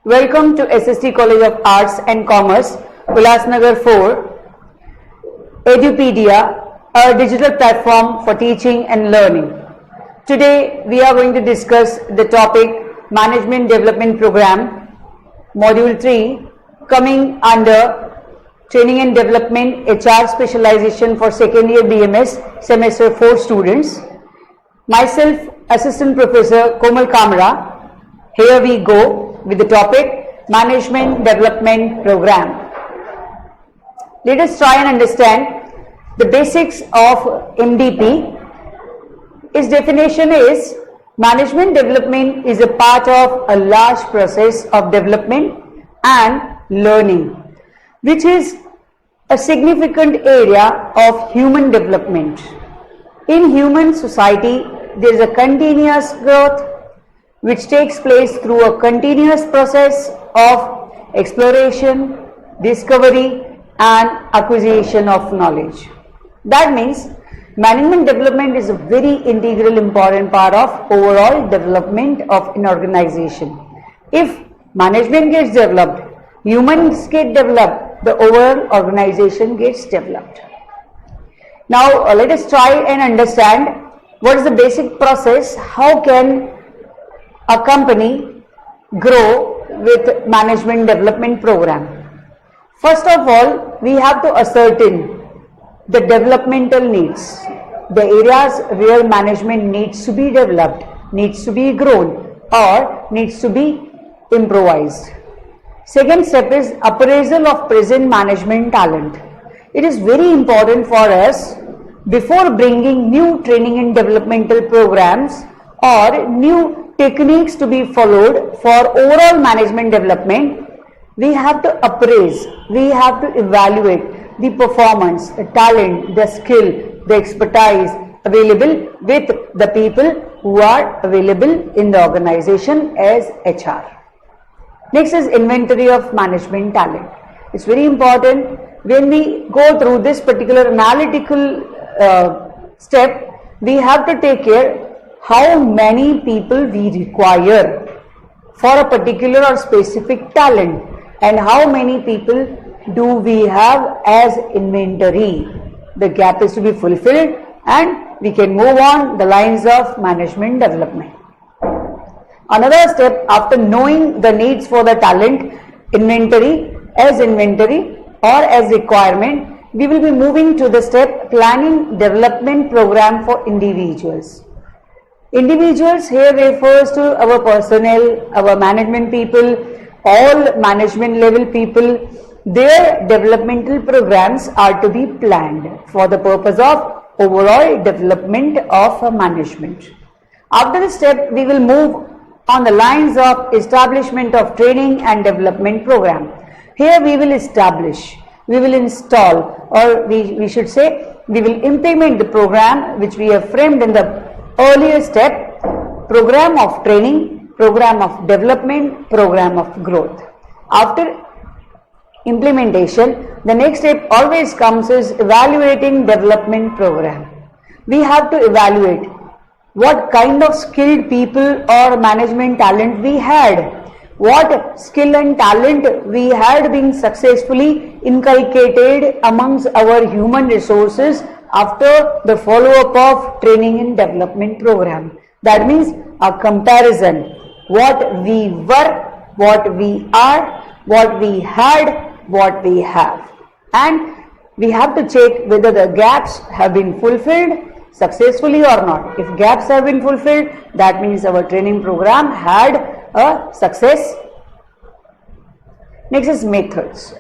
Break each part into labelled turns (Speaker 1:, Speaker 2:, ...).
Speaker 1: Welcome to SST College of Arts and Commerce, Ulasnagar 4, Edupedia, a digital platform for teaching and learning. Today we are going to discuss the topic Management Development Program, Module 3, coming under Training and Development HR Specialization for Second Year BMS Semester 4 students. Myself, Assistant Professor Komal Kamra. Here we go with the topic Management Development Program. Let us try and understand the basics of MDP. Its definition is management development is a part of a large process of development and learning, which is a significant area of human development. In human society, there is a continuous growth which takes place through a continuous process of exploration, discovery and acquisition of knowledge. That means management development is a very integral important part of overall development of an organization. If management gets developed, humans get developed, the overall organization gets developed. Now let us try and understand what is the basic process, how can a company grow with management development program. First of all, we have to ascertain the developmental needs, the areas where management needs to be developed, needs to be grown or needs to be improvised. Second step is appraisal of present management talent. It is very important for us before bringing new training and developmental programs or new techniques to be followed for overall management development. We have to appraise, we have to evaluate the performance, the talent, the skill, the expertise available with the people who are available in the organization as HR. Next is inventory of management talent. It's very important when we go through this particular analytical step, we have to take care how many people we require for a particular or specific talent and how many people do we have as inventory. The gap is to be fulfilled and we can move on the lines of management development. Another step, after knowing the needs for the talent inventory or as requirement, we will be moving to the step planning development program for individuals. Individuals here refers to our personnel, our management people, all management level people. Their developmental programs are to be planned for the purpose of overall development of management. After this step, we will move on the lines of establishment of training and development program. Here we will establish, we will install, or we should say we will implement the program which we have framed in the earlier step, program of training, program of development, program of growth. After implementation, the next step always comes is evaluating development program. We have to evaluate what kind of skilled people or management talent we had, what skill and talent we had been successfully inculcated amongst our human resources after the follow-up of training and development program. That means a comparison, what we were, what we are, what we had, what we have. And we have to check whether the gaps have been fulfilled successfully or not. If gaps have been fulfilled, that means our training program had a success. Next is methods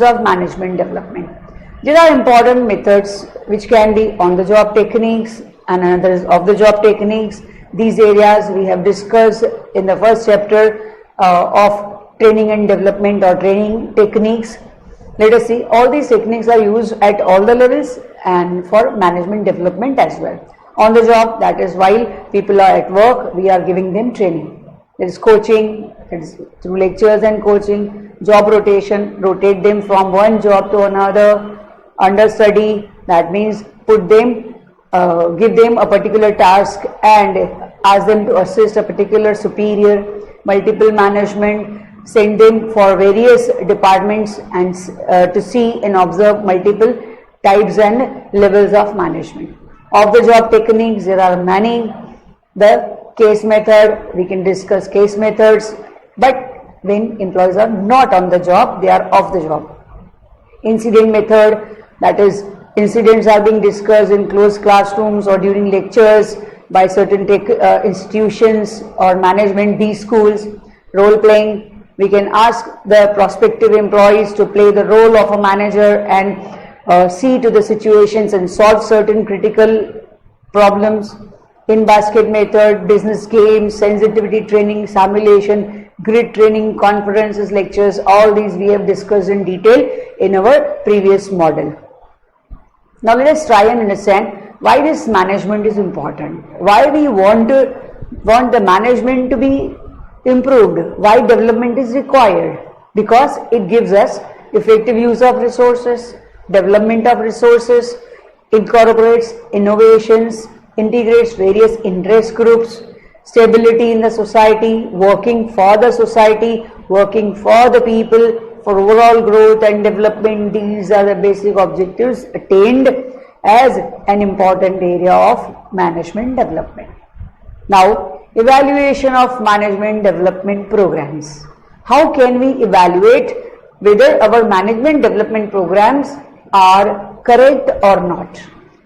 Speaker 1: of management development. There are important methods which can be on-the-job techniques and another is off-the-job techniques. These areas we have discussed in the first chapter of training and development or training techniques. Let us see, all these techniques are used at all the levels and for management development as well. On the job, that is while people are at work, we are giving them training. There is coaching, it is through lectures and coaching. Job rotation, rotate them from one job to another. Understudy, that means put them, give them a particular task and ask them to assist a particular superior. Multiple management, send them for various departments and to see and observe multiple types and levels of management. Of the job techniques, there are many. The case method, we can discuss case methods, but when employees are not on the job, they are off the job. Incident method, that is, incidents are being discussed in closed classrooms or during lectures by certain institutions or management, B schools. Role playing, we can ask the prospective employees to play the role of a manager and see to the situations and solve certain critical problems. In basket method, business games, sensitivity training, simulation, grid training, conferences, lectures, all these we have discussed in detail in our previous model. Now let us try and understand why this management is important, why we want the management to be improved, why development is required, because it gives us effective use of resources, development of resources, incorporates innovations, integrates various interest groups, stability in the society, working for the society, working for the people, for overall growth and development. These are the basic objectives attained as an important area of management development. Now, evaluation of management development programs. How can we evaluate whether our management development programs are correct or not?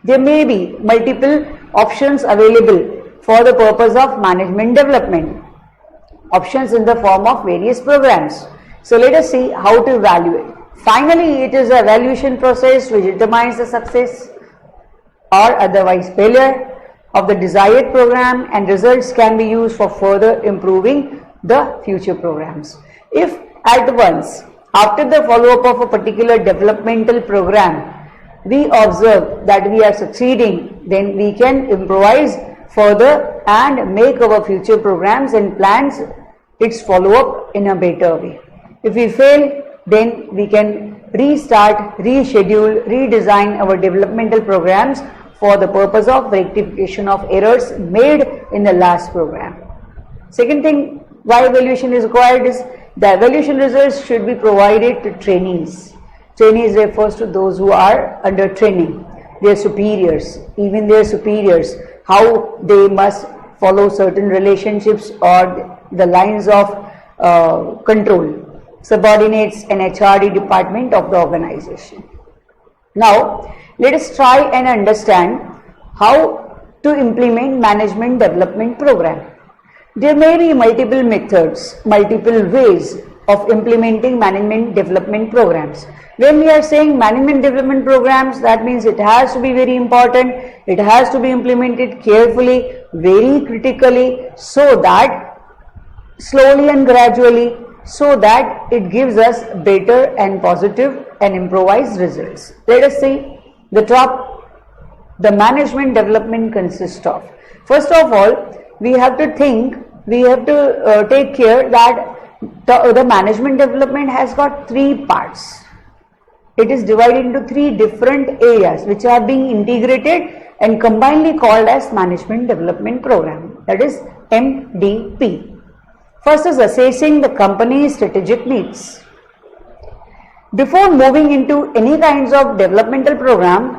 Speaker 1: There may be multiple options available for the purpose of management development, options in the form of various programs. So let us see how to evaluate. Finally, it is the evaluation process which determines the success or otherwise failure of the desired program, and results can be used for further improving the future programs. If at once, after the follow-up of a particular developmental program, we observe that we are succeeding, then we can improvise further and make our future programs and plans its follow-up in a better way. If we fail, then we can restart, reschedule, redesign our developmental programs for the purpose of rectification of errors made in the last program. Second thing, why evaluation is required is the evaluation results should be provided to trainees. Trainees refers to those who are under training, their superiors, even their superiors, how they must follow certain relationships or the lines of control, subordinates and HRD department of the organization. Now, let us try and understand how to implement management development program. There may be multiple methods, multiple ways of implementing management development programs. When we are saying management development programs, that means it has to be very important, it has to be implemented carefully, very critically, so that slowly and gradually, so that it gives us better and positive and improvised results. Let us see the management development consists of. First of all, we have to take care that the management development has got three parts. It is divided into three different areas which are being integrated and combinedly called as management development program, that is MDP. First is assessing the company's strategic needs. Before moving into any kinds of developmental program,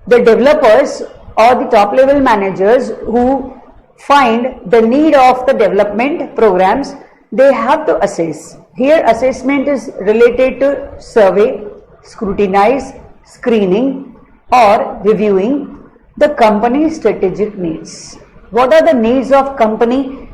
Speaker 1: the developers or the top level managers who find the need of the development programs, they have to assess. Here assessment is related to survey, scrutinize, screening or reviewing the company's strategic needs. What are the needs of company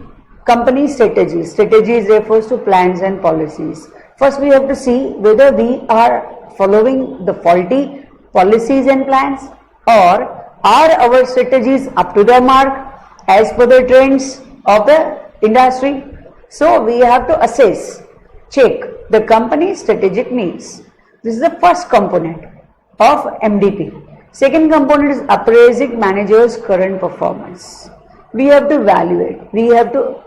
Speaker 1: strategies? Strategies refers to plans and policies. First we have to see whether we are following the faulty policies and plans, or are our strategies up to the mark as per the trends of the industry. So we have to assess, check the company's strategic needs. This is the first component of MDP. Second component is appraising managers' current performance. We have to evaluate, we have to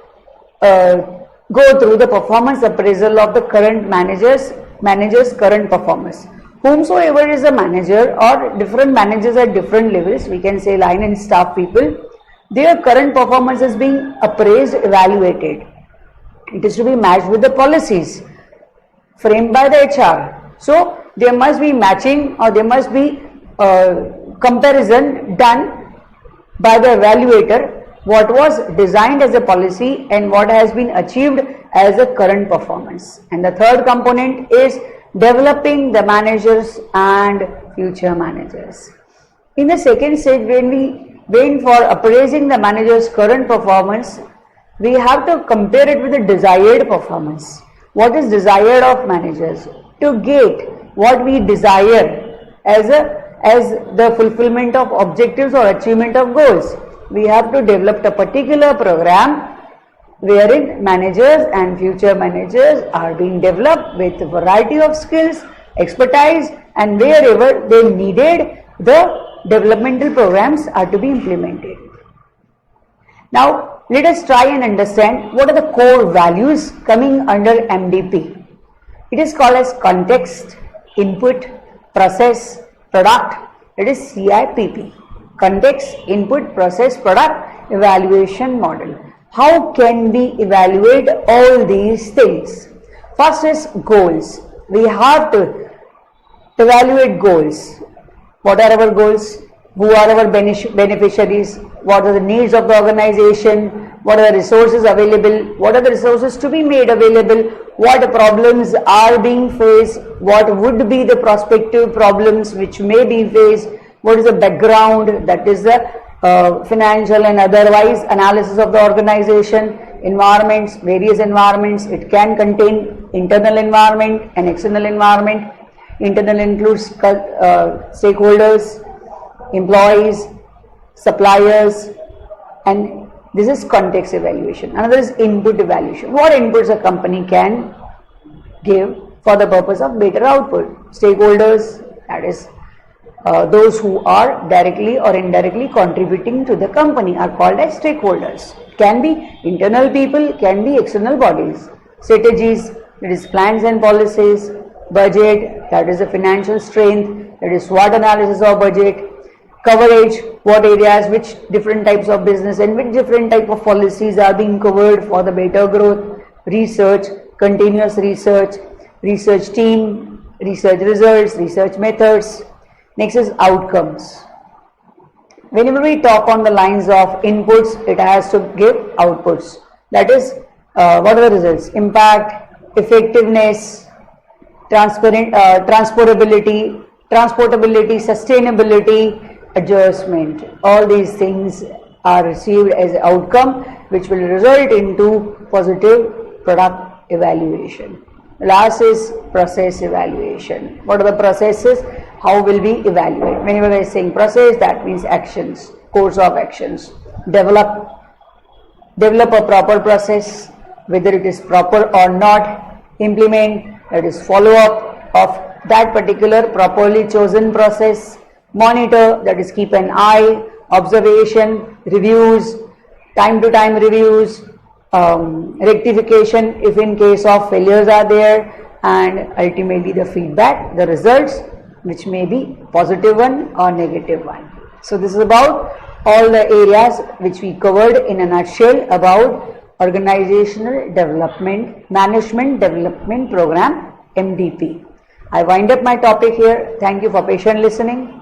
Speaker 1: go through the performance appraisal of the current managers current performance. Whomsoever is a manager or different managers at different levels, we can say line and staff people, their current performance is being appraised, evaluated, It is to be matched with the policies framed by the HR. So there must be matching, or there must be comparison done by the evaluator, what was designed as a policy and what has been achieved as a current performance. And the third component is developing the managers and future managers. In the second stage, when we went for appraising the manager's current performance, we have to compare it with the desired performance. What is desired of managers? To get what we desire as the fulfillment of objectives or achievement of goals, we have to develop a particular program wherein managers and future managers are being developed with a variety of skills, expertise, and wherever they needed, the developmental programs are to be implemented. Now, let us try and understand what are the core values coming under MDP. It is called as context, input, process, product. It is CIPP. Context, input, process, product, evaluation model. How can we evaluate all these things? First is goals. We have to evaluate goals. What are our goals? Who are our beneficiaries? What are the needs of the organization? What are the resources available? What are the resources to be made available? What problems are being faced? What would be the prospective problems which may be faced? What is the background, that is the financial and otherwise analysis of the organization, environments, various environments. It can contain internal environment and external environment. Internal includes stakeholders, employees, suppliers, and this is context evaluation. Another is input evaluation. What inputs a company can give for the purpose of better output? Stakeholders, that is those who are directly or indirectly contributing to the company, are called as stakeholders. Can be internal people, can be external bodies. Strategies, that is plans and policies. Budget, that is the financial strength, that is SWOT analysis of budget. Coverage, what areas, which different types of business and which different type of policies are being covered for the better growth. Research, continuous research, research team, research results, research methods. Next is outcomes. Whenever we talk on the lines of inputs, it has to give outputs. That is, what are the results? Impact, effectiveness, transportability, sustainability, adjustment. All these things are received as an outcome which will result into positive product evaluation. Last is process evaluation. What are the processes? How will we evaluate? Whenever I am saying process, that means actions, course of actions. Develop a proper process, whether it is proper or not. Implement, that is follow up of that particular properly chosen process. Monitor, that is keep an eye. Observation, reviews, time to time reviews, rectification if in case of failures are there, and ultimately the feedback, the results, which may be positive one or negative one. So this is about all the areas which we covered in a nutshell about Organizational Development Management Development Program, MDP. I wind up my topic here. Thank you for patient listening.